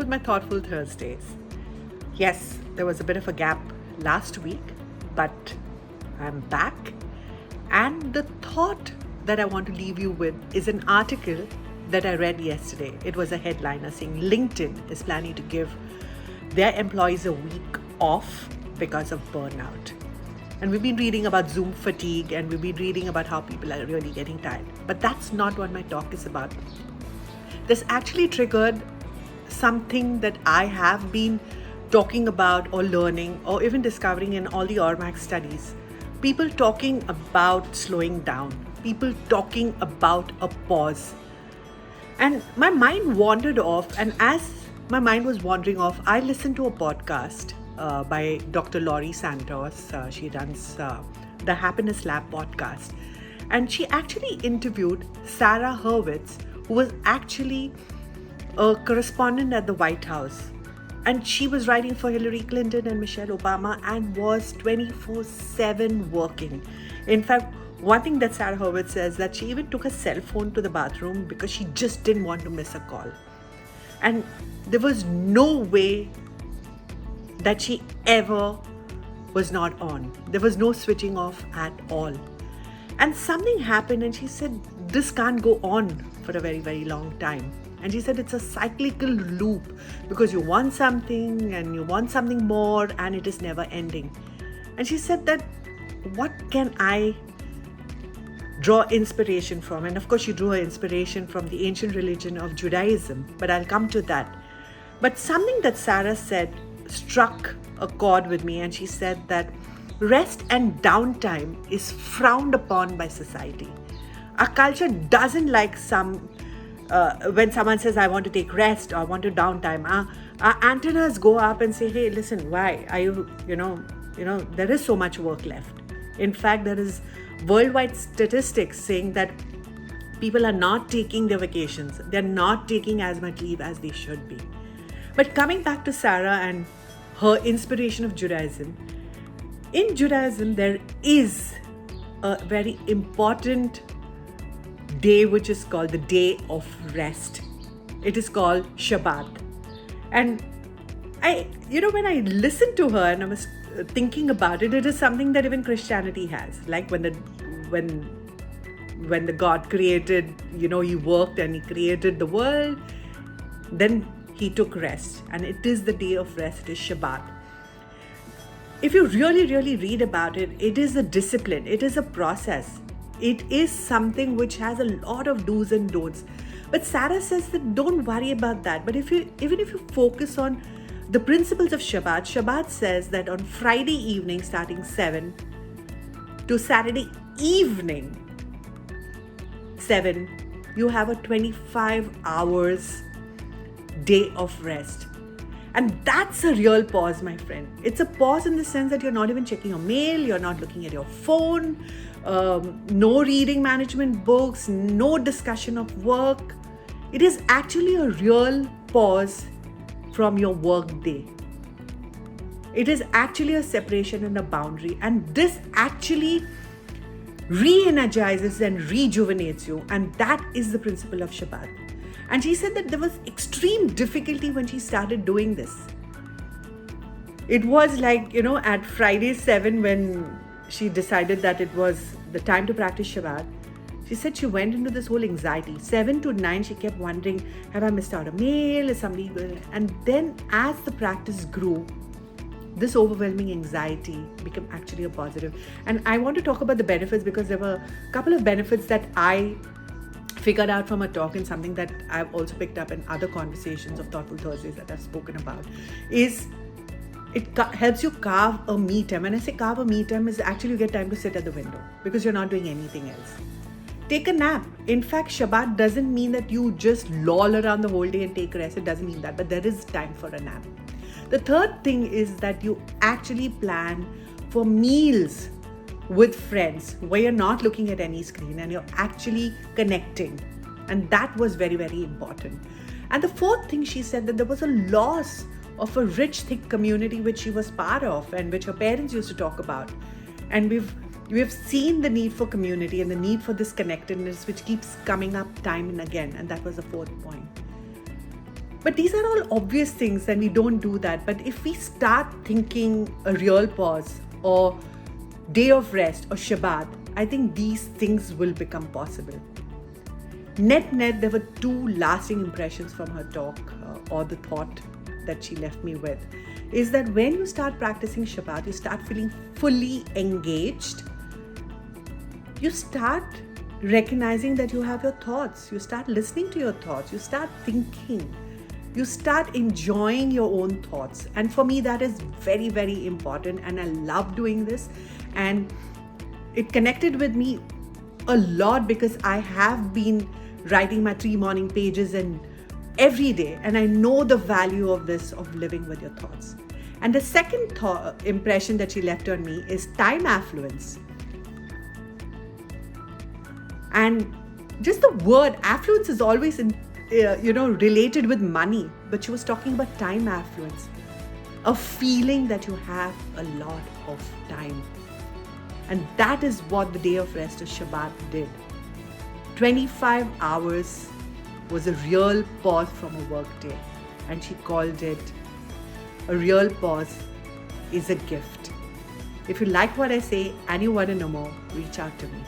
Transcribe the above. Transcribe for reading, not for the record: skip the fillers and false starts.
with my Thoughtful Thursdays. Yes, there was a bit of a gap last week, but I'm back. And the thought that I want to leave you with is an article that I read yesterday. It was a headliner saying LinkedIn is planning to give their employees a week off because of burnout. And we've been reading about Zoom fatigue, and we've been reading about how people are really getting tired. But that's not what my talk is about. This actually triggered something that I have been talking about or learning or even discovering in all the ORMAC studies. People talking about slowing down. People talking about a pause. And my mind wandered off, and as my mind was wandering off, I listened to a podcast by Dr. Laurie Santos. She runs the Happiness Lab podcast. And she actually interviewed Sarah Hurwitz, who was actually a correspondent at the White House. And she was writing for Hillary Clinton and Michelle Obama and was 24/7 working. In fact, one thing that Sarah Hurwitz says that she even took her cell phone to the bathroom because she just didn't want to miss a call. And there was no way that she ever was not on. There was no switching off at all. And something happened and she said, this can't go on for a very, very long time. And she said it's a cyclical loop because you want something and you want something more and it is never ending. And she said that what can I draw inspiration from? And of course she drew her inspiration from the ancient religion of Judaism, but I'll come to that. But something that Sarah said struck a chord with me, and she said that rest and downtime is frowned upon by society. Our culture doesn't like when someone says, I want to take rest or I want to downtime. Our antennas go up and say, hey, listen, why are you there is so much work left. In fact, there is worldwide statistics saying that people are not taking their vacations. They're not taking as much leave as they should be. But coming back to Sarah and her inspiration of Judaism, in Judaism, there is a very important day which is called the day of rest. It is called Shabbat. And when I listened to her and I was thinking about it, it is something that even Christianity has. Like when the God created, he worked and he created the world, then he took rest, and it is the day of rest, it is Shabbat. If you really, really read about it, it is a discipline, it is a process. It is something which has a lot of do's and don'ts. But Sarah says that don't worry about that. But even if you focus on the principles of Shabbat says that on Friday evening starting 7 to Saturday evening 7, you have a 25 hours day of rest. And that's a real pause, my friend. It's a pause in the sense that you're not even checking your mail, you're not looking at your phone, no reading management books, no discussion of work. It is actually a real pause from your work day. It is actually a separation and a boundary. And this actually re-energizes and rejuvenates you. And that is the principle of Shabbat. And she said that there was extreme difficulty when she started doing this. It was like, at Friday 7 when she decided that it was the time to practice Shabbat, she said she went into this whole anxiety. 7 to 9, she kept wondering, have I missed out a mail? Is somebody going? And then as the practice grew, this overwhelming anxiety became actually a positive. And I want to talk about the benefits because there were a couple of benefits that I figured out from a talk, and something that I've also picked up in other conversations of Thoughtful Thursdays that I've spoken about, is it helps you carve a me time. When I say carve a me time, is actually you get time to sit at the window because you're not doing anything else. Take a nap. In fact, Shabbat doesn't mean that you just loll around the whole day and take rest. It doesn't mean that, but there is time for a nap. The third thing is that you actually plan for meals with friends where you're not looking at any screen and you're actually connecting. And that was very, very important. And the fourth thing, she said that there was a loss of a rich, thick community which she was part of and which her parents used to talk about. And we've seen the need for community and the need for this connectedness which keeps coming up time and again. And that was the fourth point. But these are all obvious things and we don't do that. But if we start thinking a real pause or day of rest or Shabbat, I think these things will become possible. Net, there were two lasting impressions from her talk or the thought that she left me with is that when you start practicing Shabbat, you start feeling fully engaged. You start recognizing that you have your thoughts. You start listening to your thoughts. You start thinking. You start enjoying your own thoughts. And for me, that is very, very important. And I love doing this. And it connected with me a lot because I have been writing my 3 morning pages and every day. And I know the value of this, of living with your thoughts. And the second impression that she left on me is time affluence. And just the word affluence is always related with money, but she was talking about time affluence, a feeling that you have a lot of time. And that is what the day of rest of Shabbat did. 25 hours was a real pause from a work day, and she called it a real pause is a gift. If you like what I say and you want to know more, reach out to me.